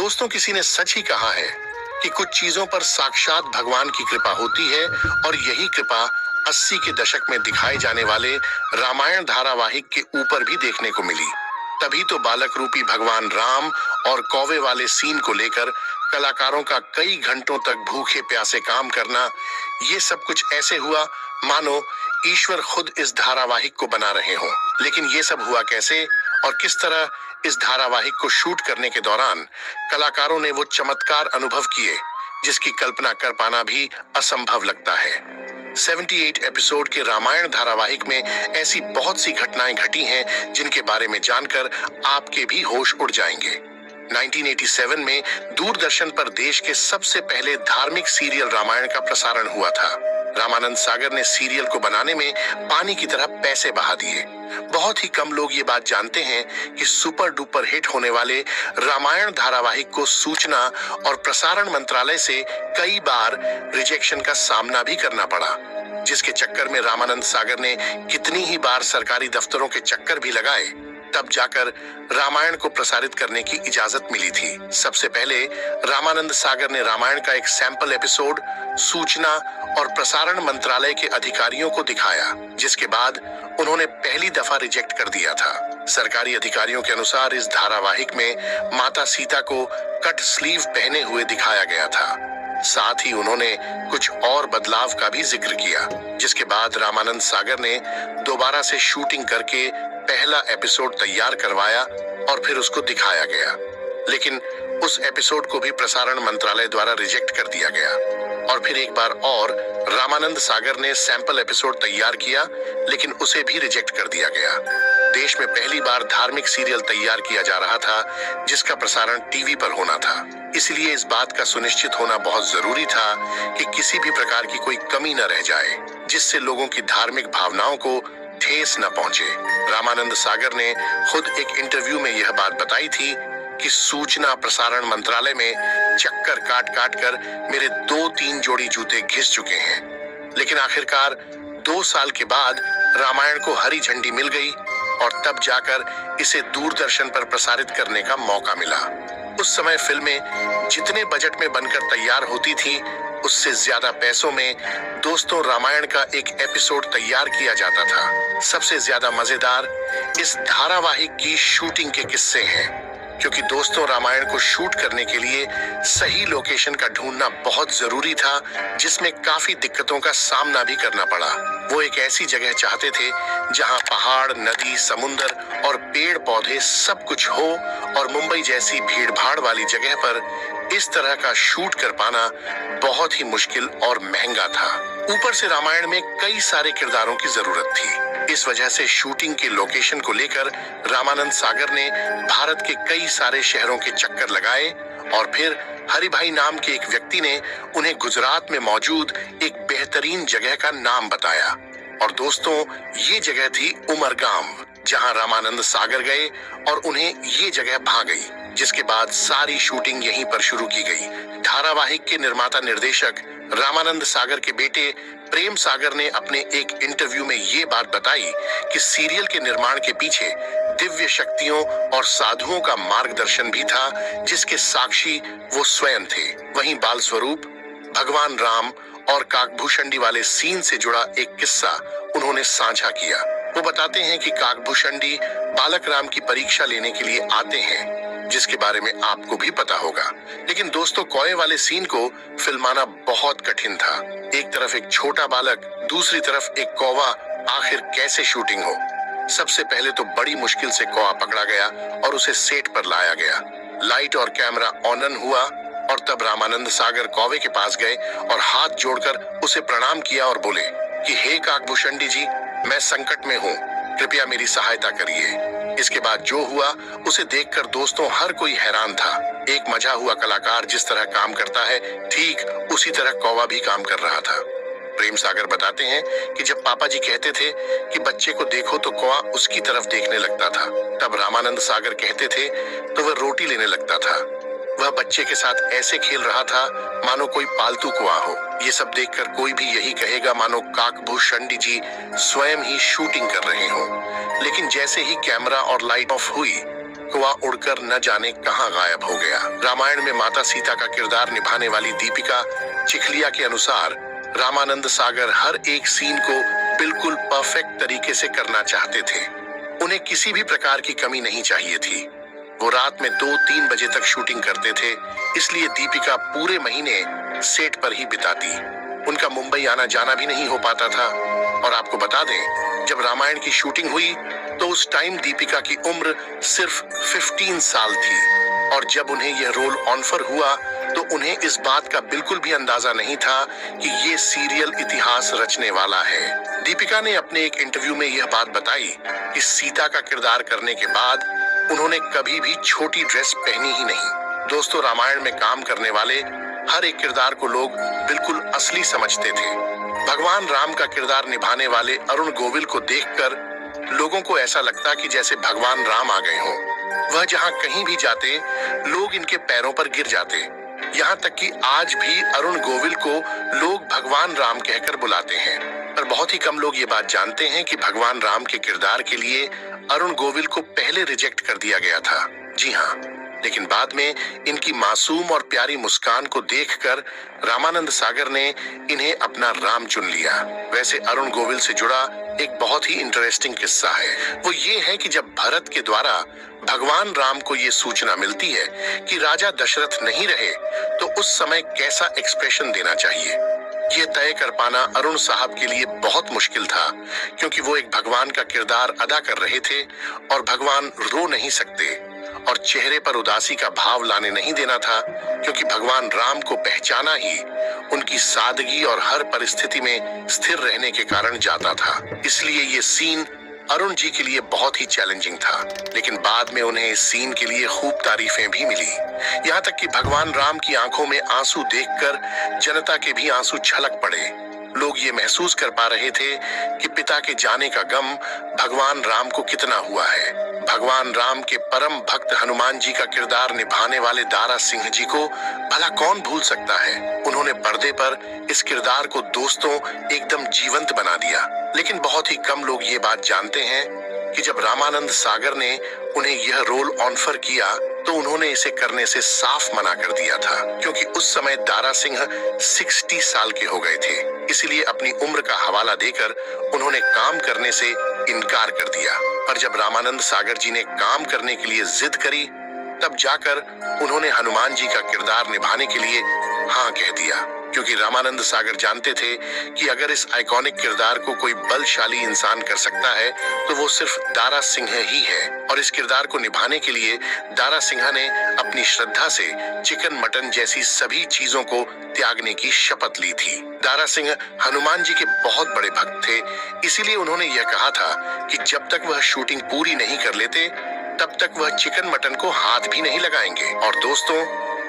दोस्तों, किसी ने सच ही कहा है कि कुछ चीजों पर साक्षात भगवान की कृपा होती है और यही कृपा 80 के दशक में दिखाए जाने वाले रामायण धारावाहिक के ऊपर भी देखने को मिली। तभी तो बालक रूपी भगवान राम और कौवे वाले सीन को लेकर कलाकारों का कई घंटों तक भूखे प्यासे काम करना, ये सब कुछ ऐसे हुआ मानो ईश्वर खुद इस धारावाहिक को बना रहे हों। लेकिन ये सब हुआ कैसे और किस तरह इस धारावाहिक को शूट करने के दौरान कलाकारों ने वो चमत्कार अनुभव किए जिसकी कल्पना कर पाना भी असंभव लगता है। 78 एपिसोड के रामायण धारावाहिक में ऐसी बहुत सी घटनाएं घटी हैं जिनके बारे में जानकर आपके भी होश उड़ जाएंगे। 1987 में दूरदर्शन पर देश के सबसे पहले धार्मिक सीरियल रामायण का प्रसारण हुआ था। रामानंद सागर ने सीरियल को बनाने में पानी की तरह पैसे बहा दिए। बहुत ही कम लोग ये बात जानते हैं कि सुपर डुपर हिट होने वाले रामायण धारावाहिक को सूचना और प्रसारण मंत्रालय से कई बार रिजेक्शन का सामना भी करना पड़ा, जिसके चक्कर में रामानंद सागर ने कितनी ही बार सरकारी दफ्तरों के चक्कर भी लगाए, तब जाकर रामायण को प्रसारित करने की इजाजत मिली थी। सबसे पहले रामानंद सागर ने रामायण का एक सैंपल एपिसोड सूचना और प्रसारण मंत्रालय के अधिकारियों को दिखाया, जिसके बाद उन्होंने पहली दफा रिजेक्ट कर दिया था। सरकारी अधिकारियों के अनुसार इस धारावाहिक में माता सीता को कट स्लीव पहने हुए दिखाया गया था। साथ ही उन्होंने कुछ और बदलाव का भी जिक्र किया, जिसके बाद रामानंद सागर ने दोबारा से शूटिंग करके पहला एपिसोड तैयार करवाया और फिर उसको दिखाया गया। लेकिन उस एपिसोड को भी प्रसारण मंत्रालय द्वारा रिजेक्ट कर दिया गया और फिर एक बार और रामानंद सागर ने सैंपल एपिसोड तैयार किया, लेकिन उसे भी रिजेक्ट कर दिया गया। देश में पहली बार धार्मिक सीरियल तैयार किया जा रहा था जिसका प्रसारण टीवी पर होना था, इसलिए इस बात का सुनिश्चित होना बहुत जरूरी था कि किसी भी प्रकार की कोई कमी न रह जाए जिससे लोगों की धार्मिक भावनाओं को ठेस न पहुंचे। रामानंद सागर ने खुद एक इंटरव्यू में यह बात बताई थी कि सूचना प्रसारण मंत्रालय में चक्कर काट काट कर मेरे 2-3 जोड़ी जूते घिस चुके हैं, लेकिन आखिरकार 2 साल के बाद रामायण को हरी झंडी मिल गई और तब जाकर इसे दूरदर्शन पर प्रसारित करने का मौका मिला। उस समय फिल्में जितने बजट में बनकर तैयार होती थी, उससे ज्यादा पैसों में दोस्तों रामायण का एक एपिसोड तैयार किया जाता था। सबसे ज्यादा मजेदार इस धारावाहिक की शूटिंग के किस्से हैं, क्योंकि दोस्तों रामायण को शूट करने के लिए सही लोकेशन का ढूंढना बहुत जरूरी था, जिसमें काफी दिक्कतों का सामना भी करना पड़ा। वो एक ऐसी जगह चाहते थे जहां पहाड़, नदी, समुंदर और पेड़ पौधे सब कुछ हो और मुंबई जैसी भीड़-भाड़ वाली जगह पर इस तरह का शूट कर पाना बहुत ही मुश्किल और महंगा था। ऊपर से रामायण में कई सारे किरदारों की जरूरत थी। इस वजह से शूटिंग के लोकेशन को लेकर रामानंद सागर ने भारत के कई सारे शहरों के चक्कर लगाए और फिर हरिभाई नाम के एक व्यक्ति ने उन्हें गुजरात में मौजूद एक बेहतरीन जगह का नाम बताया। और दोस्तों, ये जगह थी उमरगाम, जहां रामानंद सागर गए और उन्हें ये जगह भा गई, जिसके बाद सारी शूटिंग यहीं पर शुरू की गई। धारावाहिक के निर्माता निर्देशक रामानंद सागर के बेटे प्रेम सागर ने अपने एक इंटरव्यू में ये बात बताई कि सीरियल के निर्माण के पीछे दिव्य शक्तियों और साधुओं का मार्गदर्शन भी था, जिसके साक्षी वो स्वयं थे। वहीं बाल स्वरूप, भगवान राम और काकभूषणी वाले सीन से जुड़ा एक किस्सा उन्होंने साझा किया। वो बताते हैं कि काकभूषणी बालक राम की परीक्षा लेने के लिए आते हैं, जिसके बारे में आपको भी पता होगा। लेकिन दोस्तों, कौवे वाले सीन को फिल्माना बहुत कठिन था। एक तरफ एक छोटा बालक, दूसरी तरफ एक कौवा, आखिर कैसे शूटिंग हो? सबसे पहले तो बड़ी मुश्किल से कौवा पकड़ा गया और उसे सेट पर लाया गया। लाइट और कैमरा ऑन हुआ और तब रामानंद सागर कौवे के पास गए और हाथ जोड़कर उसे प्रणाम किया और बोले कि हे काकभूषणी जी, मैं संकट में हूँ, कृपया मेरी सहायता करिए। इसके बाद जो हुआ उसे देखकर दोस्तों हर कोई हैरान था। एक मजा हुआ कलाकार जिस तरह काम करता है, ठीक उसी तरह कौवा भी काम कर रहा था। प्रेम सागर बताते हैं कि जब पापा जी कहते थे कि बच्चे को देखो तो कौवा उसकी तरफ देखने लगता था, तब रामानंद सागर कहते थे तो वह रोटी लेने लगता था। वह बच्चे के साथ ऐसे खेल रहा था मानो कोई पालतू कौवा हो। ये सब देखकर कोई भी यही कहेगा मानो काकभूषणी जी स्वयं ही शूटिंग कर रहे हो। लेकिन जैसे ही कैमरा और लाइट ऑफ हुई, वह उड़कर न जाने कहां गायब हो गया। रामायण में माता सीता का किरदार निभाने वाली दीपिका चिखलिया के अनुसार रामानंद सागर हर एक सीन को बिल्कुल परफेक्ट तरीके से करना चाहते थे। उन्हें किसी भी प्रकार की कमी नहीं चाहिए थी। वो रात में 2-3 बजे तक शूटिंग करते थे, इसलिए दीपिका पूरे महीने सेट पर ही बिताती। उनका मुंबई आना जाना भी नहीं हो पाता था। और आपको बता दें, जब रामायण की शूटिंग हुई तो उस टाइम दीपिका की उम्र सिर्फ 15 साल थी। और जब उन्हें यह रोल ऑफर हुआ तो उन्हें इस बात का बिल्कुल भी अंदाजा नहीं था कि ये सीरियल इतिहास रचने वाला है। दीपिका ने अपने एक इंटरव्यू में यह बात बताई कि सीता का किरदार करने के बाद उन्होंने कभी भी छोटी ड्रेस पहनी ही नहीं। दोस्तों, रामायण में काम करने वाले हर एक किरदार को लोग बिल्कुल असली समझते थे। भगवान राम का किरदार निभाने वाले अरुण गोविल को देखकर लोगों को ऐसा लगता कि जैसे भगवान राम आ गए हों। वह जहां कहीं भी जाते, लोग इनके पैरों पर गिर जाते। यहाँ तक कि आज भी अरुण गोविल को लोग भगवान राम कहकर बुलाते हैं। पर बहुत ही कम लोग ये बात जानते हैं कि भगवान राम के किरदार के लिए अरुण गोविल को पहले रिजेक्ट कर दिया गया था। जी हाँ, लेकिन बाद में इनकी मासूम और प्यारी मुस्कान को देखकर रामानंद सागर ने इन्हें अपना राम चुन लिया। वैसे अरुण गोविल से जुड़ा एक बहुत ही इंटरेस्टिंग किस्सा है। वो ये है कि जब भरत के द्वारा भगवान राम को ये सूचना मिलती है कि राजा दशरथ नहीं रहे, तो उस समय कैसा एक्सप्रेशन देना चाहिए, ये तय कर पाना अरुण साहब के लिए बहुत मुश्किल था, क्योंकि वो एक भगवान का किरदार अदा कर रहे थे और भगवान रो नहीं सकते और चेहरे पर उदासी का भाव लाने नहीं देना था, क्योंकि भगवान राम को पहचाना ही उनकी सादगी और हर परिस्थिति में स्थिर रहने के कारण जाता था। इसलिए ये सीन अरुण जी के लिए बहुत ही चैलेंजिंग था, लेकिन बाद में उन्हें इस सीन के लिए खूब तारीफें भी मिली। यहाँ तक कि भगवान राम की आंखों में आंसू देखकर जनता के भी आंसू छलक पड़े। लोग ये महसूस कर पा रहे थे कि पिता के जाने का गम भगवान राम को कितना हुआ है। भगवान राम के परम भक्त हनुमान जी का किरदार निभाने वाले दारा सिंह जी को भला कौन भूल सकता है। उन्होंने पर्दे पर इस किरदार को दोस्तों एकदम जीवंत बना दिया। लेकिन बहुत ही कम लोग ये बात जानते हैं कि जब रामानंद सागर ने उन्हें यह रोल ऑफर किया तो उन्होंने इसे करने से साफ मना कर दिया था, क्योंकि उस समय दारा सिंह 60 साल के हो गए थे। इसलिए अपनी उम्र का हवाला देकर उन्होंने काम करने से इनकार कर दिया। पर जब रामानंद सागर जी ने काम करने के लिए जिद करी, तब जाकर उन्होंने हनुमान जी का किरदार निभाने के लिए हाँ कह दिया, क्योंकि रामानंद सागर जानते थे कि अगर इस आइकॉनिक किरदार को कोई बलशाली इंसान कर सकता है तो वो सिर्फ दारा सिंह ही है। और इस किरदार को निभाने के लिए दारा सिंह ने अपनी श्रद्धा से चिकन मटन जैसी सभी चीजों को त्यागने की शपथ ली थी। दारा सिंह हनुमान जी के बहुत बड़े भक्त थे, इसीलिए उन्होंने यह कहा था कि जब तक वह शूटिंग पूरी नहीं कर लेते तब तक वह चिकन मटन को हाथ भी नहीं लगाएंगे। और दोस्तों,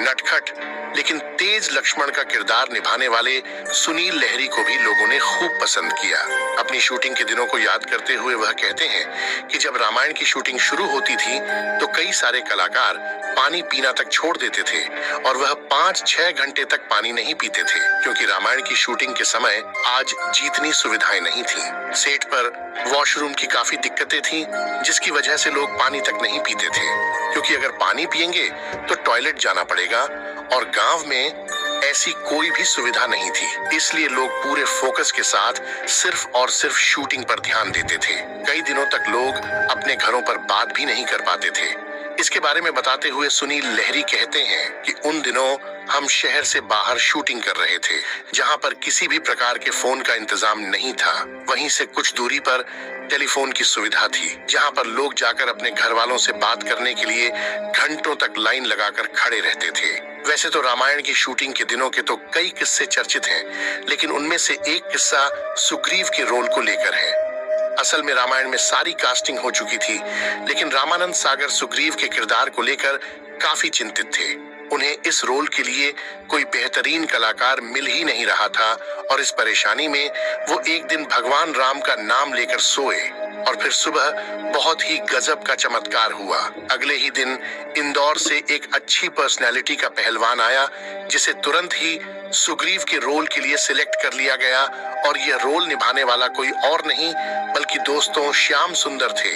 नटखट लेकिन तेज लक्ष्मण का किरदार निभाने वाले सुनील लहरी को भी लोगों ने खूब पसंद किया। अपनी शूटिंग के दिनों को याद करते हुए वह कहते हैं कि जब रामायण की शूटिंग शुरू होती थी तो कई सारे कलाकार पानी पीना तक छोड़ देते थे और वह 5-6 घंटे तक पानी नहीं पीते थे, क्योंकि रामायण की शूटिंग के समय आज जितनी सुविधाएं नहीं थी। सेट पर वॉशरूम की काफी दिक्कतें थी, जिसकी वजह से लोग पानी तक नहीं पीते थे, क्योंकि अगर पानी पिएंगे तो टॉयलेट जाना पड़ेगा और गांव में ऐसी कोई भी सुविधा नहीं थी। इसलिए लोग पूरे फोकस के साथ सिर्फ और सिर्फ शूटिंग पर ध्यान देते थे। कई दिनों तक लोग अपने घरों पर बात भी नहीं कर पाते थे। इसके बारे में बताते हुए सुनील लहरी कहते हैं कि उन दिनों हम शहर से बाहर शूटिंग कर रहे थे, जहां पर किसी भी प्रकार के फोन का इंतजाम नहीं था। वहीं से कुछ दूरी पर टेलीफोन की सुविधा थी, जहां पर लोग जाकर अपने घर वालों से बात करने के लिए घंटों तक लाइन लगाकर खड़े रहते थे। वैसे तो रामायण की शूटिंग के दिनों के तो कई किस्से चर्चित हैं, लेकिन उनमें से एक किस्सा सुग्रीव के रोल को लेकर है। असल में रामायण में सारी कास्टिंग हो चुकी थी, लेकिन रामानंद सागर सुग्रीव के किरदार को लेकर काफी चिंतित थे। उन्हें इस रोल के लिए कोई बेहतरीन कलाकार मिल ही नहीं रहा था और इस परेशानी में वो एक दिन भगवान राम का नाम लेकर सोए और फिर सुबह बहुत ही गजब का चमत्कार हुआ। अगले ही दिन इंदौर से एक अच्छी पर्सनैलिटी का पहलवान आया, जिसे तुरंत ही सुग्रीव के रोल के लिए सिलेक्ट कर लिया गया और यह रोल निभाने वाला कोई और नहीं बल्कि बल्कि दोस्तों श्याम सुंदर थे,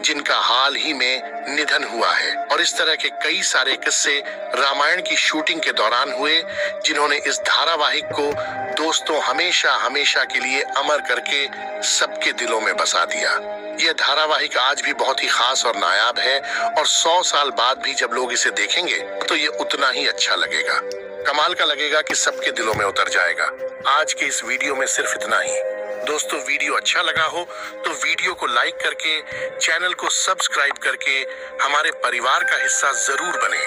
जिनका हाल ही में निधन हुआ है। और इस तरह के कई सारे किस्से रामायण की शूटिंग के दौरान हुए, जिन्होंने इस धारावाहिक को दोस्तों हमेशा हमेशा के लिए अमर करके सबके दिलों में बसा दिया। यह धारावाहिक आज भी बहुत ही खास और नायाब है, और 100 साल बाद भी जब लोग इसे देखेंगे तो ये उतना ही अच्छा लगेगा। कमाल का लगेगा कि सबके दिलों में उतर जाएगा। आज के इस वीडियो में सिर्फ इतना ही। दोस्तों, वीडियो अच्छा लगा हो तो वीडियो को लाइक करके, चैनल को सब्सक्राइब करके हमारे परिवार का हिस्सा जरूर बने।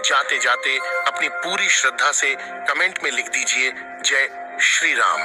जाते जाते अपनी पूरी श्रद्धा से कमेंट में लिख दीजिए, जय श्री राम।